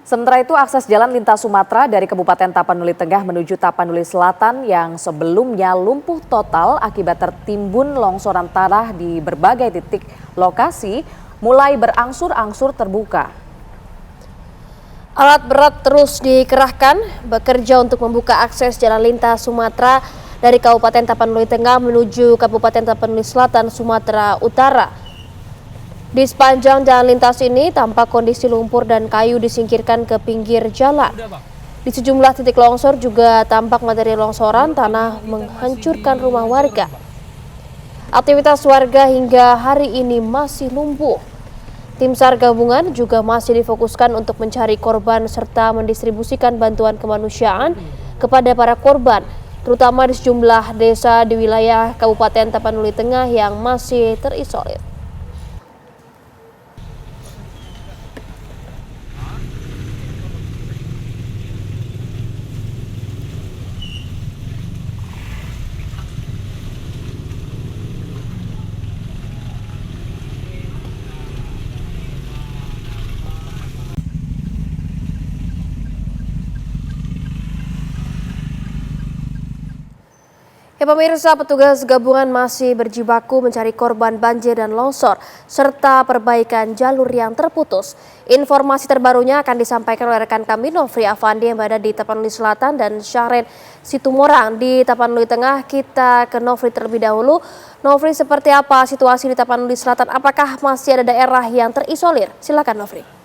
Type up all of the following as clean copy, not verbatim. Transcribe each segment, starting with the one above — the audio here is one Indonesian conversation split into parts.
Sementara itu, akses jalan lintas Sumatera dari Kabupaten Tapanuli Tengah menuju Tapanuli Selatan yang sebelumnya lumpuh total akibat tertimbun longsoran tanah di berbagai titik lokasi mulai berangsur-angsur terbuka. Alat berat terus dikerahkan bekerja untuk membuka akses jalan lintas Sumatera dari Kabupaten Tapanuli Tengah menuju Kabupaten Tapanuli Selatan, Sumatera Utara. Di sepanjang jalan lintas ini tampak kondisi lumpur dan kayu disingkirkan ke pinggir jalan. Di sejumlah titik longsor juga tampak materi longsoran tanah menghancurkan rumah warga. Aktivitas warga hingga hari ini masih lumpuh. Tim SAR gabungan juga masih difokuskan untuk mencari korban serta mendistribusikan bantuan kemanusiaan kepada para korban, terutama di sejumlah desa di wilayah Kabupaten Tapanuli Tengah yang masih terisolir. Ya pemirsa, petugas gabungan masih berjibaku mencari korban banjir dan longsor, serta perbaikan jalur yang terputus. Informasi terbarunya akan disampaikan oleh rekan kami Nofri Afandi yang berada di Tapanuli Selatan dan Syahren Situmorang di Tapanuli Tengah. Kita ke Nofri terlebih dahulu. Nofri, seperti apa situasi di Tapanuli Selatan? Apakah masih ada daerah yang terisolir? Silakan Nofri.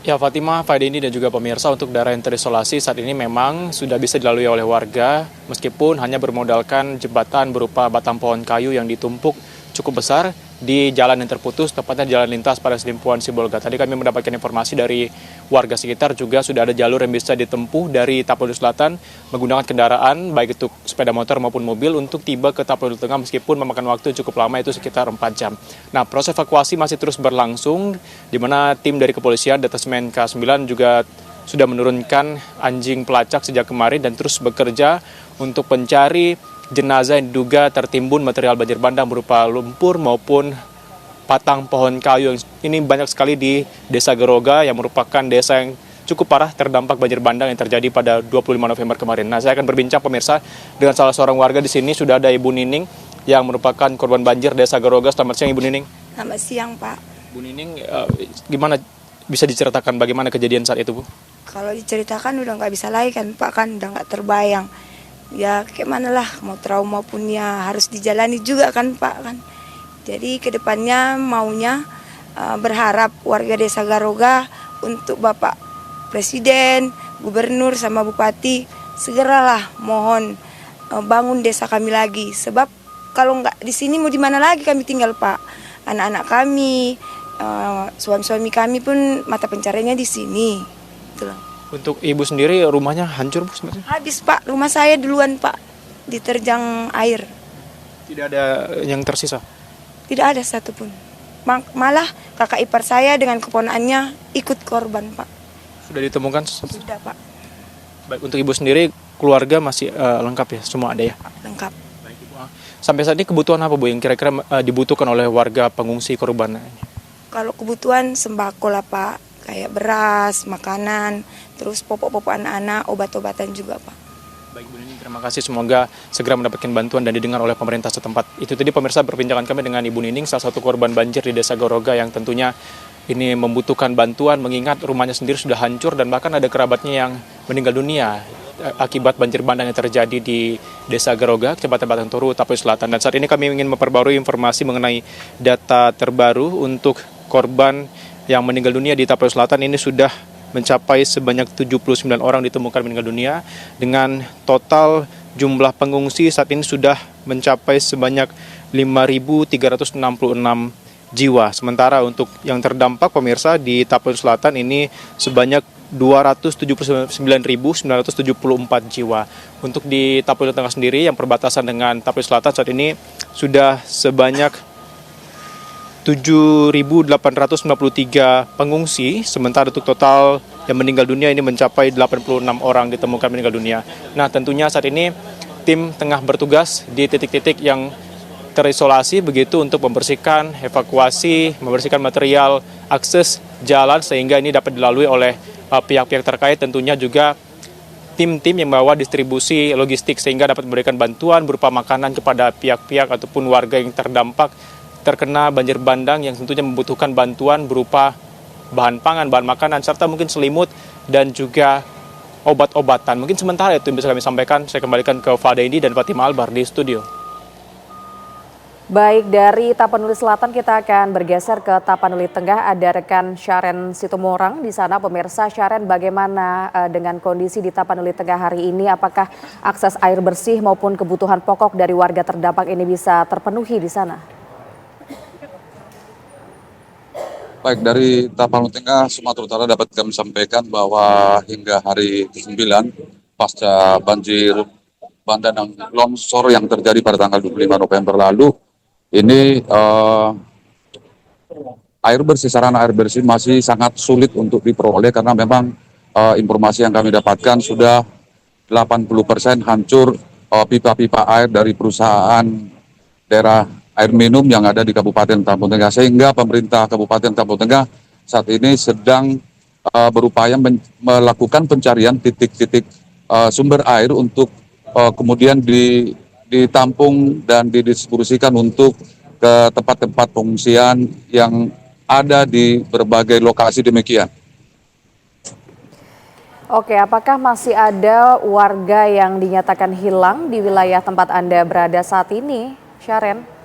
Ya Fatimah, Fadini dan juga pemirsa, untuk daerah yang terisolasi saat ini memang sudah bisa dilalui oleh warga meskipun hanya bermodalkan jembatan berupa batang pohon kayu yang ditumpuk cukup besar di jalan yang terputus, tepatnya jalan lintas pada Selimpuan Sibolga. Tadi kami mendapatkan informasi dari warga sekitar juga sudah ada jalur yang bisa ditempuh dari Tapanuli Selatan menggunakan kendaraan baik itu sepeda motor maupun mobil untuk tiba ke Tapanuli Tengah meskipun memakan waktu cukup lama, itu sekitar 4 jam. Nah, proses evakuasi masih terus berlangsung di mana tim dari kepolisian Detasmen K9 juga sudah menurunkan anjing pelacak sejak kemarin dan terus bekerja untuk mencari jenazah yang diduga tertimbun material banjir bandang berupa lumpur maupun batang pohon kayu. Ini banyak sekali di Desa Geroga yang merupakan desa yang cukup parah terdampak banjir bandang yang terjadi pada 25 November kemarin. Nah, saya akan berbincang pemirsa dengan salah seorang warga di sini. Sudah ada Ibu Nining yang merupakan korban banjir Desa Geroga. Selamat siang Ibu Nining. Selamat siang Pak. Bu Nining, gimana bisa diceritakan bagaimana kejadian saat itu Bu? Kalau diceritakan udah nggak bisa lagi kan Pak, kan udah nggak terbayang. Ya kayak mana lah, mau trauma pun ya harus dijalani juga kan Pak kan. Jadi kedepannya maunya berharap warga Desa Geroga untuk Bapak Presiden, Gubernur sama Bupati segeralah mohon bangun desa kami lagi. Sebab kalau nggak di sini mau di mana lagi kami tinggal Pak. Anak-anak kami, suami-suami kami pun mata pencariannya di sini. Itulah. Untuk Ibu sendiri rumahnya hancur Bu sebenarnya? Habis Pak, rumah saya duluan Pak diterjang air. Tidak ada yang tersisa? Tidak ada satupun. Malah kakak ipar saya dengan keponakannya ikut korban Pak. Sudah ditemukan? Sudah Pak. Baik, untuk Ibu sendiri keluarga masih lengkap ya? Semua ada ya? Lengkap. Baik, Ibu. Sampai saat ini kebutuhan apa Bu yang kira-kira dibutuhkan oleh warga pengungsi korban? Kalau kebutuhan sembako lah Pak. Kayak beras, makanan, terus popok-popok anak-anak, obat-obatan juga Pak. Baik Bu Nining, terima kasih. Semoga segera mendapatkan bantuan dan didengar oleh pemerintah setempat. Itu tadi pemirsa perbincangan kami dengan Ibu Nining, salah satu korban banjir di Desa Geroga yang tentunya ini membutuhkan bantuan mengingat rumahnya sendiri sudah hancur dan bahkan ada kerabatnya yang meninggal dunia akibat banjir bandang yang terjadi di Desa Geroga, Kecamatan Batang Toru, Tapanuli Selatan. Dan saat ini kami ingin memperbarui informasi mengenai data terbaru untuk korban yang meninggal dunia di Tapanuli Selatan. Ini sudah mencapai sebanyak 79 orang ditemukan meninggal dunia dengan total jumlah pengungsi saat ini sudah mencapai sebanyak 5.366 jiwa. Sementara untuk yang terdampak pemirsa di Tapanuli Selatan ini sebanyak 279.974 jiwa. Untuk di Tapanuli Tengah sendiri yang perbatasan dengan Tapanuli Selatan saat ini sudah sebanyak 7.893 pengungsi, sementara untuk total yang meninggal dunia ini mencapai 86 orang ditemukan meninggal dunia. Nah, tentunya saat ini tim tengah bertugas di titik-titik yang terisolasi begitu untuk membersihkan, evakuasi, membersihkan material akses jalan sehingga ini dapat dilalui oleh pihak-pihak terkait, tentunya juga tim-tim yang membawa distribusi logistik sehingga dapat memberikan bantuan berupa makanan kepada pihak-pihak ataupun warga yang terdampak terkena banjir bandang yang tentunya membutuhkan bantuan berupa bahan pangan, bahan makanan, serta mungkin selimut dan juga obat-obatan. Mungkin sementara itu yang bisa kami sampaikan. Saya kembalikan ke Fadeni dan Fatima Albar di studio. Baik, dari Tapanuli Selatan kita akan bergeser ke Tapanuli Tengah. Ada rekan Syaren Situmorang di sana. Pemirsa, Syaren, bagaimana dengan kondisi di Tapanuli Tengah hari ini? Apakah akses air bersih maupun kebutuhan pokok dari warga terdampak ini bisa terpenuhi di sana? Baik, dari Tapanuli Tengah, Sumatera Utara dapat kami sampaikan bahwa hingga hari ke-9 pasca banjir bandang dan longsor yang terjadi pada tanggal 25 November lalu, ini sarana air bersih masih sangat sulit untuk diperoleh karena memang informasi yang kami dapatkan sudah 80% hancur pipa-pipa air dari perusahaan daerah air minum yang ada di Kabupaten Tapanuli Tengah, sehingga pemerintah Kabupaten Tapanuli Tengah saat ini sedang berupaya melakukan pencarian titik-titik sumber air untuk kemudian ditampung dan didistribusikan untuk ke tempat-tempat pengungsian yang ada di berbagai lokasi demikian. Oke, apakah masih ada warga yang dinyatakan hilang di wilayah tempat Anda berada saat ini, Syaren?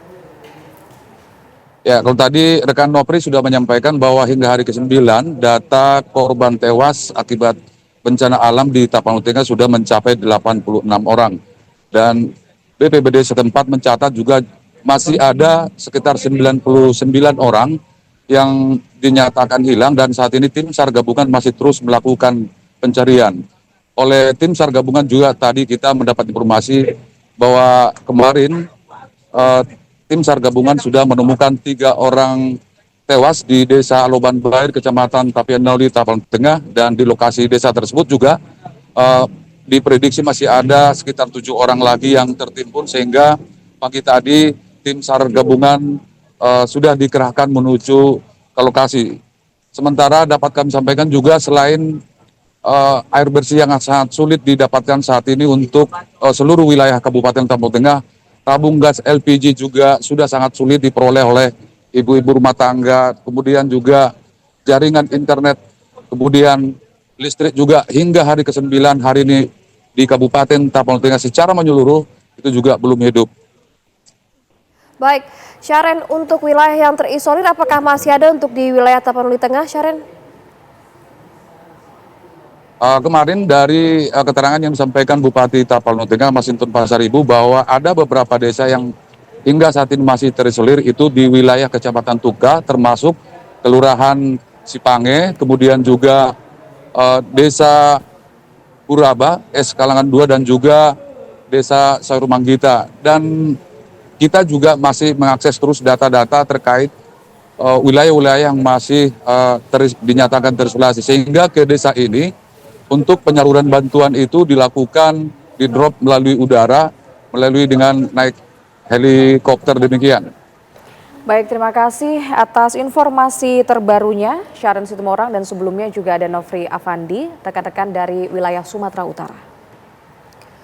Ya, kalau tadi rekan Nopri sudah menyampaikan bahwa hingga hari ke-9 data korban tewas akibat bencana alam di Tapanuli Tengah sudah mencapai 86 orang. Dan BPBD setempat mencatat juga masih ada sekitar 99 orang yang dinyatakan hilang dan saat ini tim SAR gabungan masih terus melakukan pencarian. Oleh tim SAR gabungan juga tadi kita mendapat informasi bahwa kemarin tim SAR gabungan sudah menemukan 3 orang tewas di Desa Loban Belair, Kecamatan Tapanuli, Tapanuli Tengah, dan di lokasi desa tersebut juga diprediksi masih ada sekitar 7 orang lagi yang tertimbun, sehingga pagi tadi tim SAR gabungan sudah dikerahkan menuju ke lokasi. Sementara dapat kami sampaikan juga selain air bersih yang sangat sulit didapatkan saat ini untuk seluruh wilayah Kabupaten Tapanuli Tengah, tabung gas LPG juga sudah sangat sulit diperoleh oleh ibu-ibu rumah tangga, kemudian juga jaringan internet, kemudian listrik juga hingga hari ke-9 hari ini di Kabupaten Tapanuli Tengah secara menyeluruh itu juga belum hidup. Baik, Syaren, untuk wilayah yang terisolir apakah masih ada untuk di wilayah Tapanuli Tengah, Syaren? Kemarin dari keterangan yang disampaikan Bupati Tapanuli Tengah Masinton Pasaribu bahwa ada beberapa desa yang hingga saat ini masih terisolir itu di wilayah Kecamatan Tuka, termasuk Kelurahan Sipange, kemudian juga Desa Puraba, Kalangan 2, dan juga Desa Sayur Manggita. Dan kita juga masih mengakses terus data-data terkait wilayah-wilayah yang masih dinyatakan terisolasi, sehingga ke desa ini untuk penyaluran bantuan itu dilakukan di drop melalui udara, melalui dengan naik helikopter demikian. Baik, terima kasih atas informasi terbarunya, Syaren Situmorang, dan sebelumnya juga ada Nofri Afandi, rekan-rekan dari wilayah Sumatera Utara.